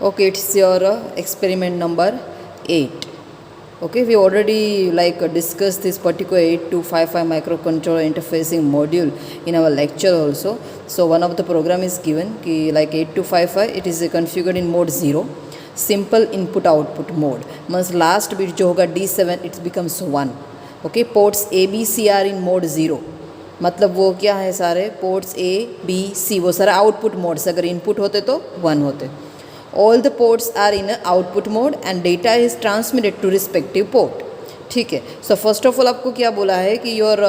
Okay, it's your experiment number 8. Okay, we already discussed this particular 8255 microcontroller interfacing module in our lecture also. So one of the program is given ki like 8255, it is configured in mode 0, simple input output mode. Means last bit जो होगा D7 it becomes 1. Okay, ports A B C are in mode 0. मतलब वो क्या है, सारे ports A B C वो सारे output mode से, अगर इनपुट होते तो 1 होते. All the ports are in a output mode and data is transmitted to respective port. ठीक है. सो फर्स्ट ऑफ ऑल आपको क्या बोला है कि your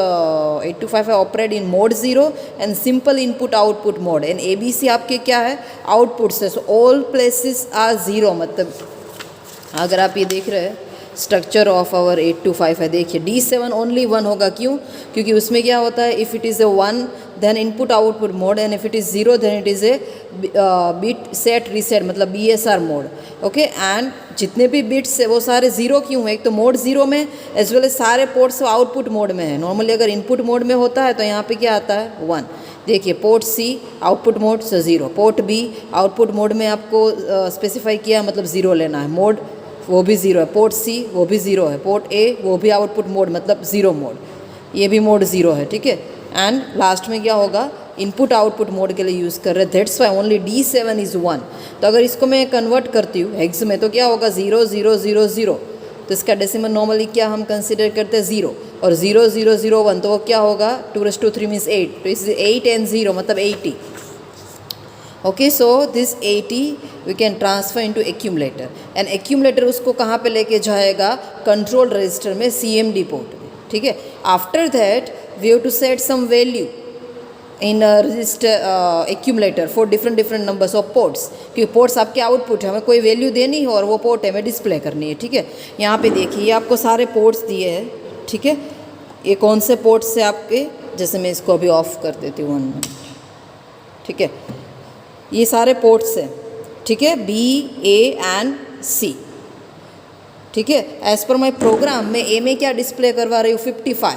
8255 operate in mode 0 and simple input output mode, and ABC आपके क्या है, आउटपुट्स है. So all places are 0. मतलब अगर आप ये देख रहे हैं स्ट्रक्चर ऑफ आवर 825 है, देखिए D7 ओनली 1 होगा. क्यों? क्योंकि उसमें क्या होता है, if it is a 1 then input output mode, and if it is 0 then it is a bit set reset, मतलब BSR मोड. ओके, एंड जितने भी बिट्स है वो सारे 0 क्यों है, एक तो मोड 0 में एज वेल एज सारे पोर्ट्स आउटपुट मोड में है. नॉर्मली अगर इनपुट मोड में होता है तो यहाँ पे क्या आता है 1. देखिए पोर्ट C आउटपुट मोड से 0, पोर्ट B आउटपुट मोड में आपको स्पेसिफाई किया मतलब 0 लेना है, मोड वो भी 0 है, पोर्ट C वो भी 0 है, पोर्ट A वो भी आउटपुट मोड मतलब 0 मोड, ये भी मोड 0 है. ठीक है, एंड लास्ट में क्या होगा, इनपुट आउटपुट मोड के लिए यूज़ कर रहे हैं. That's why only D7 is 1. तो अगर इसको मैं कन्वर्ट करती हूँ हेक्स में तो क्या होगा 0 0 0 0. तो इसका डेसिमल नॉर्मली क्या हम कंसिडर करते हैं 0, और 0 0 0 1 तो वो क्या होगा 2⁻³ मीन्स 8. तो इस 8 and 0 मतलब 80. Okay, so this 80 we can transfer into accumulator, and accumulator उसको कहाँ पे लेके जाएगा, कंट्रोल रजिस्टर में CMD पोर्ट में. ठीक है, after that we have to set some value in register accumulator for different numbers of ports, क्योंकि पोर्ट्स आपके आउटपुट है, हमें कोई वैल्यू देनी है और वो पोर्ट हमें डिस्प्ले करनी है. ठीक है, यहाँ पे देखिए ये आपको सारे पोर्ट्स दिए हैं. ठीक है, ये कौन से पोर्ट्स से आपके, जैसे मैं इसको अभी ऑफ कर देती हूँ 1 मिनट. ठीक है, ये सारे पोर्ट्स हैं. ठीक है, B A एंड C. ठीक है, एज पर माई प्रोग्राम मैं A में क्या डिस्प्ले करवा रही हूँ 55,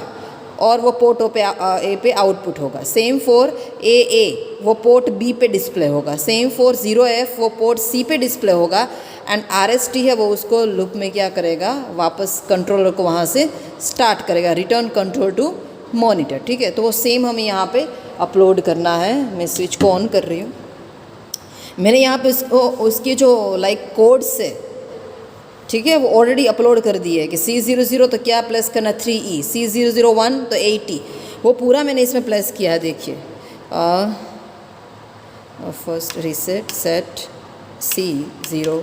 और वो पोर्ट A पे आउटपुट होगा. सेम फॉर AA वो पोर्ट B पे डिस्प्ले होगा. सेम फॉर 0F वो पोर्ट C पे डिस्प्ले होगा. एंड RST है वो उसको लूप में क्या करेगा, वापस कंट्रोलर को वहाँ से स्टार्ट करेगा, रिटर्न कंट्रोल टू मॉनिटर. ठीक है, तो वो सेम हमें यहाँ पे अपलोड करना है. मैं स्विच को ऑन कर रही हूँ. मैंने यहाँ पे उसकी जो कोड्स है, ठीक है, वो ऑलरेडी अपलोड कर दिए है कि C00 तो क्या प्लस करना 3E, C001 तो 80, वो पूरा मैंने इसमें प्लस किया है. देखिए फर्स्ट रीसेट सेट C00,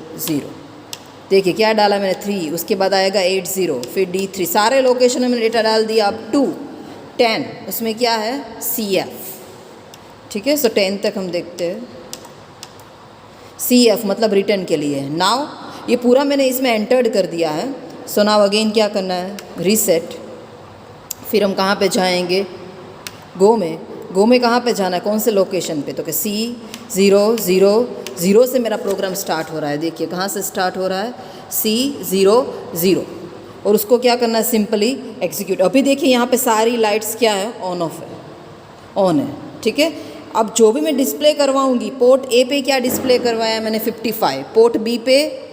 देखिए क्या डाला मैंने 3, उसके बाद आएगा 80, फिर D3, सारे लोकेशन में मैंने डेटा डाल दिया. अब 2 10 उसमें क्या है CF. ठीक है, सो 10 तक हम देखते हैं. CF मतलब रिटर्न के लिए. नाउ ये पूरा मैंने इसमें एंटर्ड कर दिया है. सो नाउ अगेन क्या करना है, रीसेट. फिर हम कहाँ पे जाएंगे, गो में कहाँ पे जाना है, कौन से लोकेशन पे, तो कि C000 से मेरा प्रोग्राम स्टार्ट हो रहा है. देखिए कहाँ से स्टार्ट हो रहा है, C00, और उसको क्या करना है, सिंपली एग्जीक्यूट. अभी देखिए यहाँ पे सारी लाइट्स क्या है, ऑन ऑफ है, ऑन है. ठीक है, अब जो भी मैं डिस्प्ले करवाऊंगी, पोर्ट A पे क्या डिस्प्ले करवाया मैंने 55, पोर्ट B पे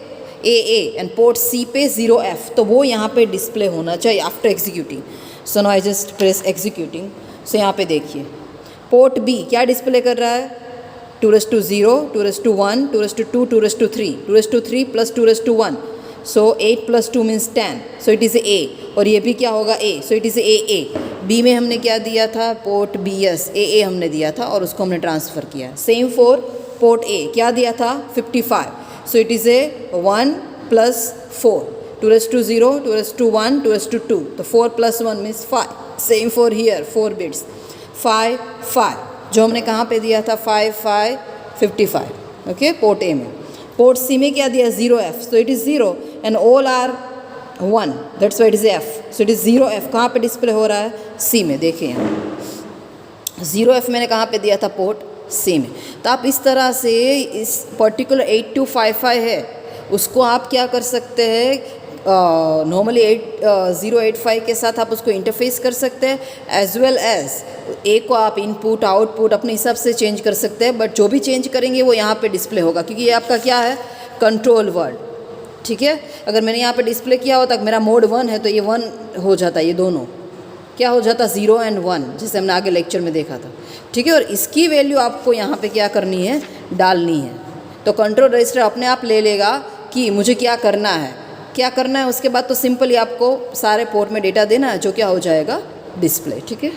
AA एंड पोर्ट C पे 0F, तो वो यहाँ पे डिस्प्ले होना चाहिए after executing. So now I just press executing. So यहाँ पे देखिए पोर्ट B क्या डिस्प्ले कर रहा है 2⁻0 2⁻1 2⁻2 2⁻3 2⁻3 plus 2⁻1, so 8 + 2 means 10, so it is A, और ये भी क्या होगा A, so it is AA. B में हमने क्या दिया था, पोर्ट BS AA हमने दिया था और उसको हमने ट्रांसफ़र किया. सेम फॉर पोर्ट A क्या दिया था 55, सो इट इज़ ए 1 + 4 2⁻0 2⁻1 2⁻2, तो 4 + 1 means 5. Same for here 4 bits 5 5, जो हमने कहाँ पे दिया था 5 5 55. ओके, पोर्ट A में. पोर्ट C में क्या दिया 0F, so it is 0 and all are 1, that's why it is F, so it is 0F. कहाँ पे डिस्प्ले हो रहा है, C में. देखिए यहाँ 0F मैंने कहाँ पे दिया था, पोर्ट C में. तो आप इस तरह से इस पर्टिकुलर 8255 है उसको आप क्या कर सकते हैं, नॉर्मली 8085 के साथ आप उसको इंटरफेस कर सकते हैं, एज वेल एज ए को आप इनपुट आउटपुट अपने हिसाब से चेंज कर सकते हैं. बट जो भी चेंज करेंगे वो यहाँ पे डिस्प्ले होगा, क्योंकि ये आपका क्या है कंट्रोल वर्ड, ठीक है। अगर मैंने यहाँ पे डिस्प्ले किया होता मेरा मोड 1 है तो ये 1 हो जाता, ये दोनों क्या हो जाता 0 एंड 1, जैसे हमने आगे लेक्चर में देखा था, ठीक है। और इसकी वैल्यू आपको यहाँ पे क्या करनी है, डालनी है। तो कंट्रोल रजिस्टर अपने आप ले लेगा कि मुझे क्या करना है, उसके बाद तो सिंपली आपको सारे पोर्ट में डेटा देना है जो क्या हो जाएगा डिस्प्ले, ठीक है।